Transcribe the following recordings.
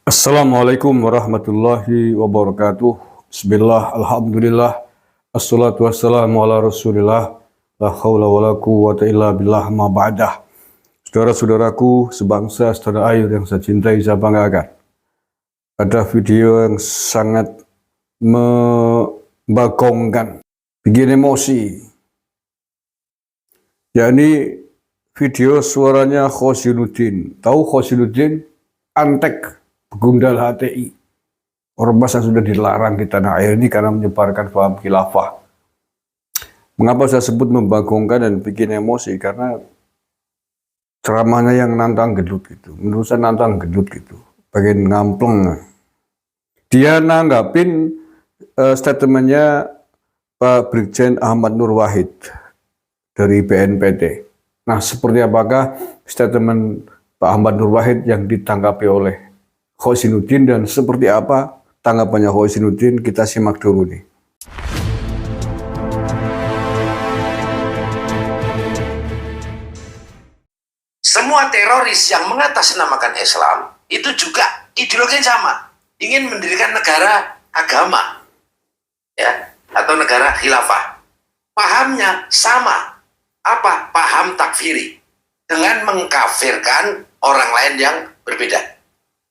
Assalamualaikum warahmatullahi wabarakatuh. Bismillah, alhamdulillah, assalatu wassalamu ala rasulillah, la hawla wa la quwwata illa billah ma ba'dah. Saudara-saudaraku sebangsa setanah air yang saya cintai, saya banggakan. Ada video yang sangat membagongkan, bikin emosi. Yakni video suaranya Khosinuddin. Tahu Khosinuddin? Antek, begundal HTI. Ormas yang sudah dilarang di tanah air ini karena menyebarkan paham khilafah. Mengapa saya sebut membagongkan dan bikin emosi? Karena ceramahnya yang nantang gendut gitu. Menurut saya nantang gendut gitu. Bagian ngampleng. Dia nanggapin statementnya Pak Brigjen Ahmad Nur Wahid dari BNPT. Nah, seperti apakah statement Pak Ahmad Nur Wahid yang ditanggapi oleh Khosinuddin dan seperti apa tanggapannya Khosinuddin? Kita simak dulu nih. Semua teroris yang mengatasnamakan Islam itu juga ideologinya sama, ingin mendirikan negara agama, ya, atau negara khilafah. Pahamnya sama, apa? Paham takfiri, dengan mengkafirkan orang lain yang berbeda.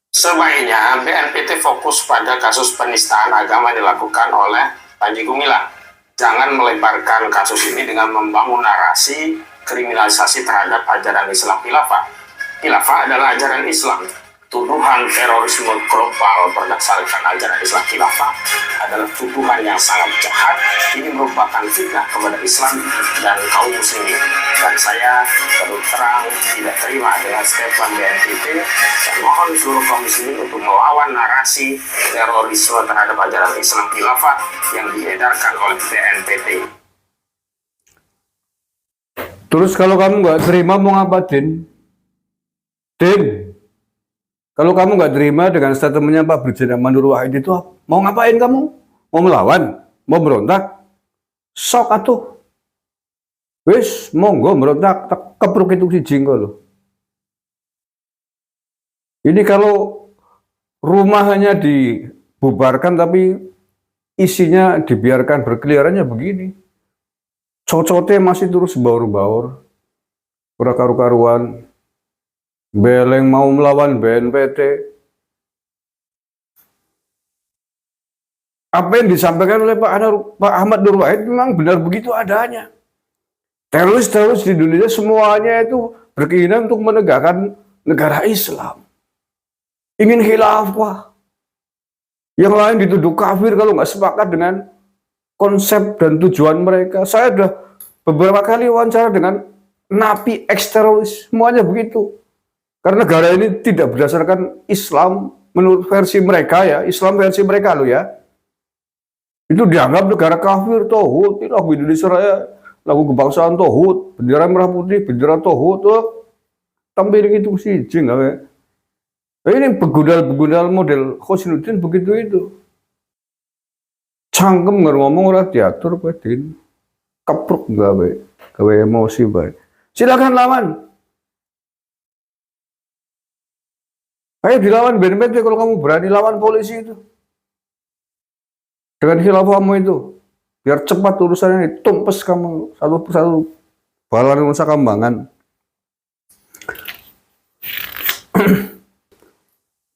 Sebaiknya BNPT fokus pada kasus penistaan agama yang dilakukan oleh Panji Gumilang. Jangan melebarkan kasus ini dengan membangun narasi kriminalisasi terhadap ajaran Islam khilafah. Khilafah adalah ajaran Islam. Tuduhan terorisme global berdasarkan ajaran Islam khilafah adalah tuduhan yang sangat jahat. Ini merupakan fitnah kepada Islam dan kaum muslimin. Dan saya terus terang tidak terima dengan statement BNPT dan mohon seluruh kaum muslimin untuk melawan narasi terorisme terhadap ajaran Islam khilafah yang diedarkan oleh BNPT. Terus kalau kamu nggak terima mau ngapain? Kalau kamu nggak terima dengan statementnya Pak Brigjen Ahmad Nur Wahid itu, mau ngapain kamu? Mau melawan? Mau berontak? Sok atuh. Wis, monggo berontak, tak kepruk itu si jinggo loh. Ini kalau rumah hanya dibubarkan tapi isinya dibiarkan berkeliarannya begini. Cocote masih terus baur-baur. Ora karu-karuan. Beleng mau melawan BNPT. Apa yang disampaikan oleh Pak Ahmad Nur Wahid memang benar begitu adanya. Teroris-teroris di Indonesia semuanya itu berkeinginan untuk menegakkan negara Islam. Ingin khilafah. Yang lain dituduh kafir kalau nggak sepakat dengan konsep dan tujuan mereka. Saya sudah beberapa kali wawancara dengan napi ex-teroris. Semuanya begitu. Karena negara ini tidak berdasarkan Islam menurut versi mereka ya. Islam versi mereka loh ya. Itu dianggap negara kafir, tohut. Ini lagu Indonesia Raya, lagu kebangsaan tohut. Bendera merah putih, bendera tohut. Tampil gitu sih. Ini begundal model Khosinuddin begitu itu. Cangkem nggak ngomong orang diatur, Padin. Kepruk gawe emosi baik. Silakan lawan. Ayo dilawan BNPT kalau kamu berani lawan polisi itu. Dengan khilafahmu itu. Biar cepat urusan ini. Tumpes kamu satu persatu. Balan Nusa Kambangan.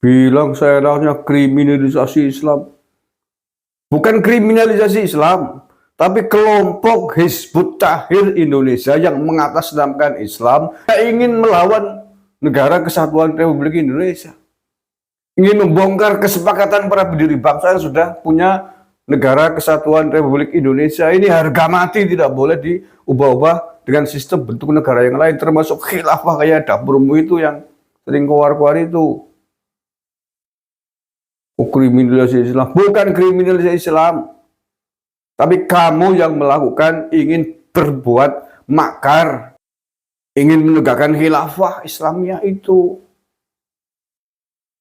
Bilang saya enaknya kriminalisasi Islam. Bukan kriminalisasi Islam. Tapi kelompok Hizbut Tahrir Indonesia yang mengatasnamakan Islam ingin melawan negara kesatuan Republik Indonesia. Ingin membongkar kesepakatan para pendiri bangsa yang sudah punya negara kesatuan Republik Indonesia. Ini harga mati tidak boleh diubah-ubah dengan sistem bentuk negara yang lain, termasuk khilafah kayak dapurmu itu yang sering keluar-keluar itu. Kriminalisasi Islam, bukan kriminalisasi Islam. Tapi kamu yang melakukan ingin berbuat makar, ingin menegakkan khilafah Islamiyah itu.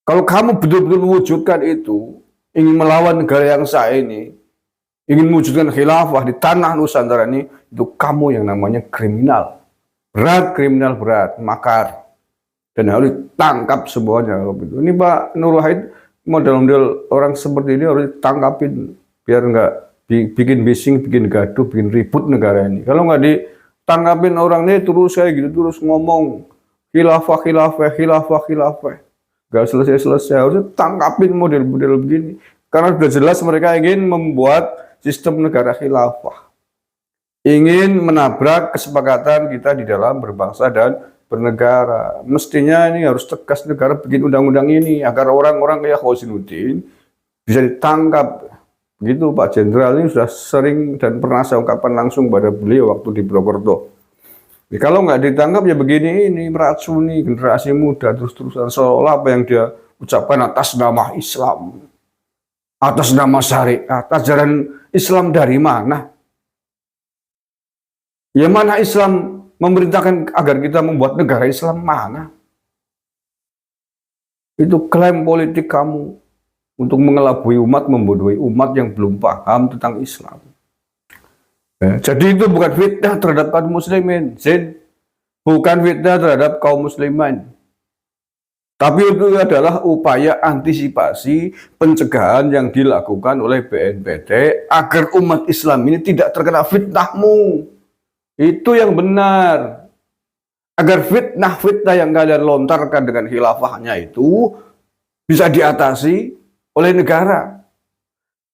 Kalau kamu betul-betul mewujudkan itu, ingin melawan negara yang sah ini, ingin mewujudkan khilafah di tanah Nusantara ini, itu kamu yang namanya kriminal. Berat, kriminal berat, makar. dan harus ditangkap semuanya. Ini Pak Nur Wahid, model-model orang seperti ini harus ditangkapin biar nggak bikin bising, bikin gaduh, bikin ribut negara ini. Kalau nggak ditangkapin orang ini terus kayak gitu, terus ngomong khilafah, khilafah, khilafah, khilafah, nggak selesai-selesai. Harus tangkapin model-model begini. Karena sudah jelas mereka ingin membuat sistem negara khilafah. Ingin menabrak kesepakatan kita di dalam berbangsa dan bernegara. Mestinya ini harus tegas negara bikin undang-undang ini agar orang-orang kayak Khosinuddin bisa ditangkap. Begitu Pak Jenderal ini sudah sering dan pernah saya ungkapkan langsung pada beliau waktu di Purwokerto. Kalau nggak ditangkap ya begini, ini meracuni generasi muda terus-terusan, seolah apa yang dia ucapkan atas nama Islam, atas nama syariat, ajaran Islam dari mana? Ya mana Islam memerintahkan agar kita membuat negara Islam, mana? Itu klaim politik kamu untuk mengelabui umat, membodohi umat yang belum paham tentang Islam. Jadi itu bukan fitnah terhadap kaum muslimin, bukan fitnah terhadap kaum muslimin. Tapi itu adalah upaya antisipasi pencegahan yang dilakukan oleh BNPT agar umat Islam ini tidak terkena fitnahmu. Itu yang benar. Agar fitnah-fitnah yang kalian lontarkan dengan khilafahnya itu bisa diatasi oleh negara.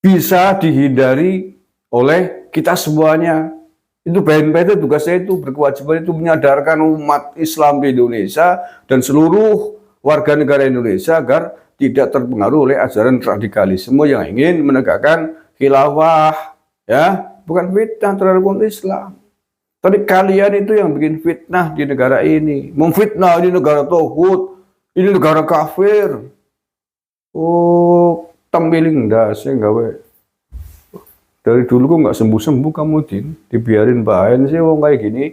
Bisa dihindari oleh kita semuanya. Itu BNPT tugasnya itu, berkewajiban itu menyadarkan umat Islam di Indonesia dan seluruh warga negara Indonesia agar tidak terpengaruh oleh ajaran radikalisme yang ingin menegakkan khilafah. Ya, bukan fitnah terhadap umat Islam. Tapi kalian itu yang bikin fitnah di negara ini. Memfitnah ini negara tauhid, ini negara kafir. Oh, tembiling das, gawe. Dari dulu kok nggak sembuh-sembuh kamu, dibiarin bahan sih wong kayak gini.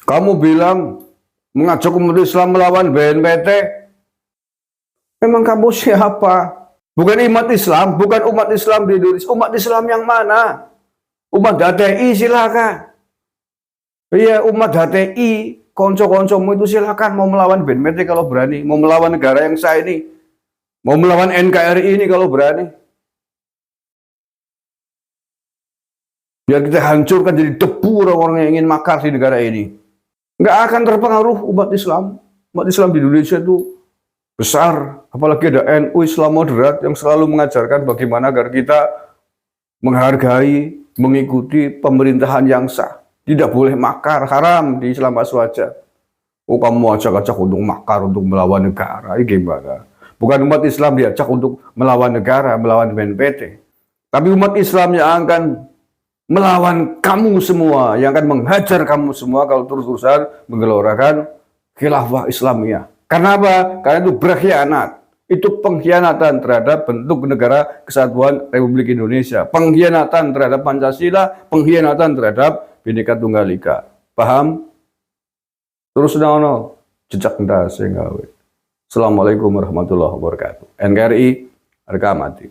Kamu bilang mengajak umat Islam melawan BNPT. Memang kamu siapa? Bukan umat Islam, bukan umat Islam di Indonesia. Umat Islam yang mana? Umat HTI silakan. Iya, umat HTI, konco-koncomu itu silakan mau melawan BNPT kalau berani, mau melawan negara yang sah ini, mau melawan NKRI ini kalau berani. Biar kita hancurkan jadi debu orang-orang yang ingin makar di negara ini. Nggak akan terpengaruh umat Islam. Umat Islam di Indonesia itu besar, apalagi ada NU Islam moderat yang selalu mengajarkan bagaimana agar kita menghargai, mengikuti pemerintahan yang sah. Tidak boleh makar, haram di Islam aswaja. Oh, kamu ajak-ajak untuk makar, untuk melawan negara, ini gimana? Bukan umat Islam diajak untuk melawan negara, melawan BNPT. Tapi umat Islam yang akan melawan kamu semua, yang akan menghajar kamu semua kalau terus-terusan menggelorakan khilafah Islamiyah. Karena apa? Karena itu berkhianat. Itu pengkhianatan terhadap bentuk negara kesatuan Republik Indonesia. Pengkhianatan terhadap Pancasila, pengkhianatan terhadap Bhinneka Tunggal Ika. Paham? Terus nono jejak ndas sing gawe. Assalamualaikum warahmatullahi wabarakatuh. NKRI harga mati.